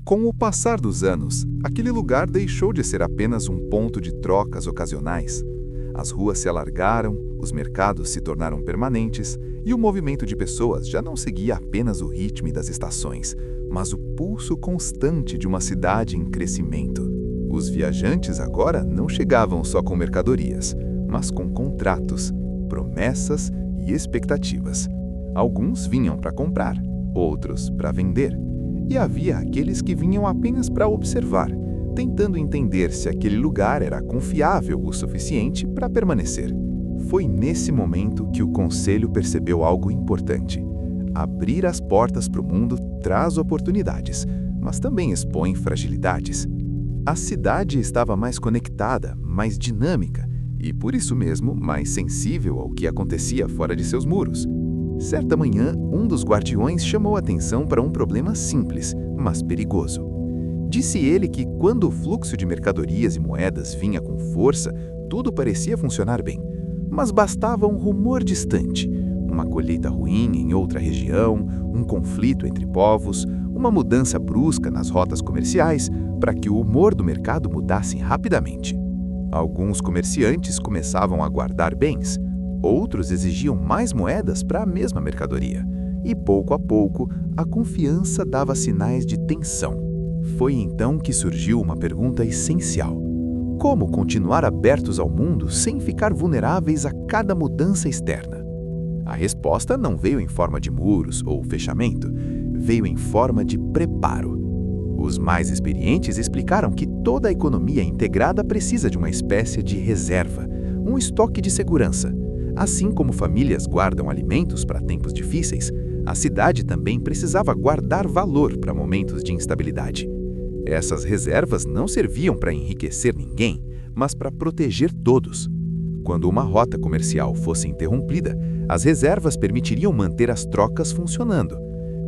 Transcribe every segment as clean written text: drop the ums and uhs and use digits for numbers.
Com o passar dos anos, aquele lugar deixou de ser apenas um ponto de trocas ocasionais. As ruas se alargaram, os mercados se tornaram permanentes e o movimento de pessoas já não seguia apenas o ritmo das estações, mas o pulso constante de uma cidade em crescimento. Os viajantes agora não chegavam só com mercadorias, mas com contratos, promessas e expectativas. Alguns vinham para comprar, outros para vender. E havia aqueles que vinham apenas para observar, tentando entender se aquele lugar era confiável o suficiente para permanecer. Foi nesse momento que o conselho percebeu algo importante. Abrir as portas para o mundo traz oportunidades, mas também expõe fragilidades. A cidade estava mais conectada, mais dinâmica e, por isso mesmo, mais sensível ao que acontecia fora de seus muros. Certa manhã, um dos guardiões chamou atenção para um problema simples, mas perigoso. Disse ele que quando o fluxo de mercadorias e moedas vinha com força, tudo parecia funcionar bem. Mas bastava um rumor distante, uma colheita ruim em outra região, um conflito entre povos, uma mudança brusca nas rotas comerciais, para que o humor do mercado mudasse rapidamente. Alguns comerciantes começavam a guardar bens, outros exigiam mais moedas para a mesma mercadoria. E pouco a pouco, a confiança dava sinais de tensão. Foi então que surgiu uma pergunta essencial. Como continuar abertos ao mundo sem ficar vulneráveis a cada mudança externa? A resposta não veio em forma de muros ou fechamento, veio em forma de preparo. Os mais experientes explicaram que toda a economia integrada precisa de uma espécie de reserva, um estoque de segurança. Assim como famílias guardam alimentos para tempos difíceis, a cidade também precisava guardar valor para momentos de instabilidade. Essas reservas não serviam para enriquecer ninguém, mas para proteger todos. Quando uma rota comercial fosse interrompida, as reservas permitiriam manter as trocas funcionando.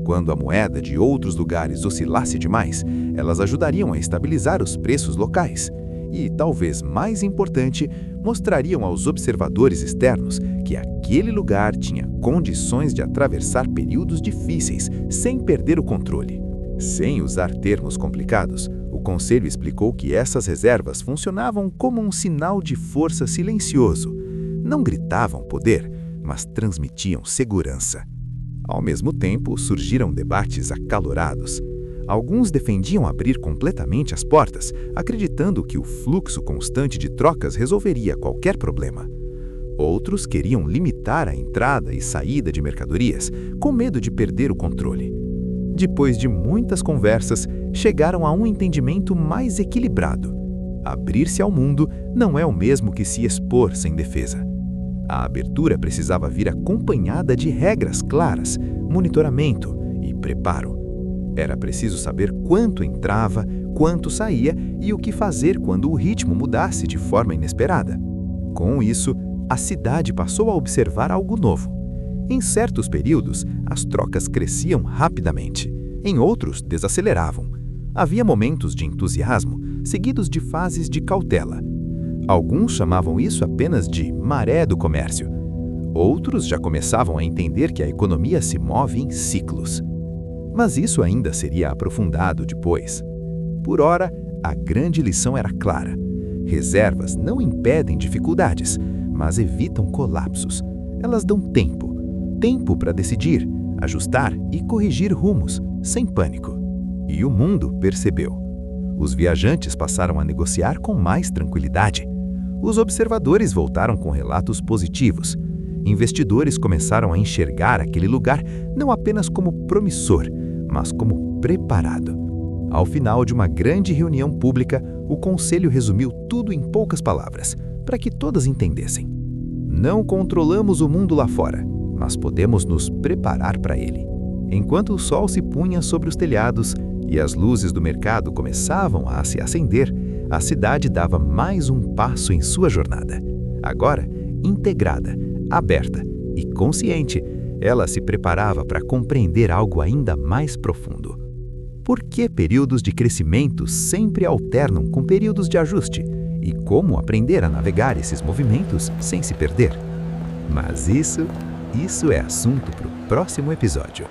Quando a moeda de outros lugares oscilasse demais, elas ajudariam a estabilizar os preços locais. E, talvez mais importante, mostrariam aos observadores externos que aquele lugar tinha condições de atravessar períodos difíceis sem perder o controle. Sem usar termos complicados, o conselho explicou que essas reservas funcionavam como um sinal de força silencioso. Não gritavam poder, mas transmitiam segurança. Ao mesmo tempo, surgiram debates acalorados. Alguns defendiam abrir completamente as portas, acreditando que o fluxo constante de trocas resolveria qualquer problema. Outros queriam limitar a entrada e saída de mercadorias, com medo de perder o controle. Depois de muitas conversas, chegaram a um entendimento mais equilibrado. Abrir-se ao mundo não é o mesmo que se expor sem defesa. A abertura precisava vir acompanhada de regras claras, monitoramento e preparo. Era preciso saber quanto entrava, quanto saía e o que fazer quando o ritmo mudasse de forma inesperada. Com isso, a cidade passou a observar algo novo. Em certos períodos, as trocas cresciam rapidamente. Em outros, desaceleravam. Havia momentos de entusiasmo, seguidos de fases de cautela. Alguns chamavam isso apenas de maré do comércio. Outros já começavam a entender que a economia se move em ciclos. Mas isso ainda seria aprofundado depois. Por ora, a grande lição era clara. Reservas não impedem dificuldades, mas evitam colapsos. Elas dão tempo. Tempo para decidir, ajustar e corrigir rumos, sem pânico. E o mundo percebeu. Os viajantes passaram a negociar com mais tranquilidade. Os observadores voltaram com relatos positivos. Investidores começaram a enxergar aquele lugar não apenas como promissor, mas como preparado. Ao final de uma grande reunião pública, o conselho resumiu tudo em poucas palavras, para que todas entendessem. Não controlamos o mundo lá fora, mas podemos nos preparar para ele. Enquanto o sol se punha sobre os telhados e as luzes do mercado começavam a se acender, a cidade dava mais um passo em sua jornada. Agora, integrada, aberta e consciente, ela se preparava para compreender algo ainda mais profundo. Por que períodos de crescimento sempre alternam com períodos de ajuste? E como aprender a navegar esses movimentos sem se perder? Mas isso é assunto para o próximo episódio.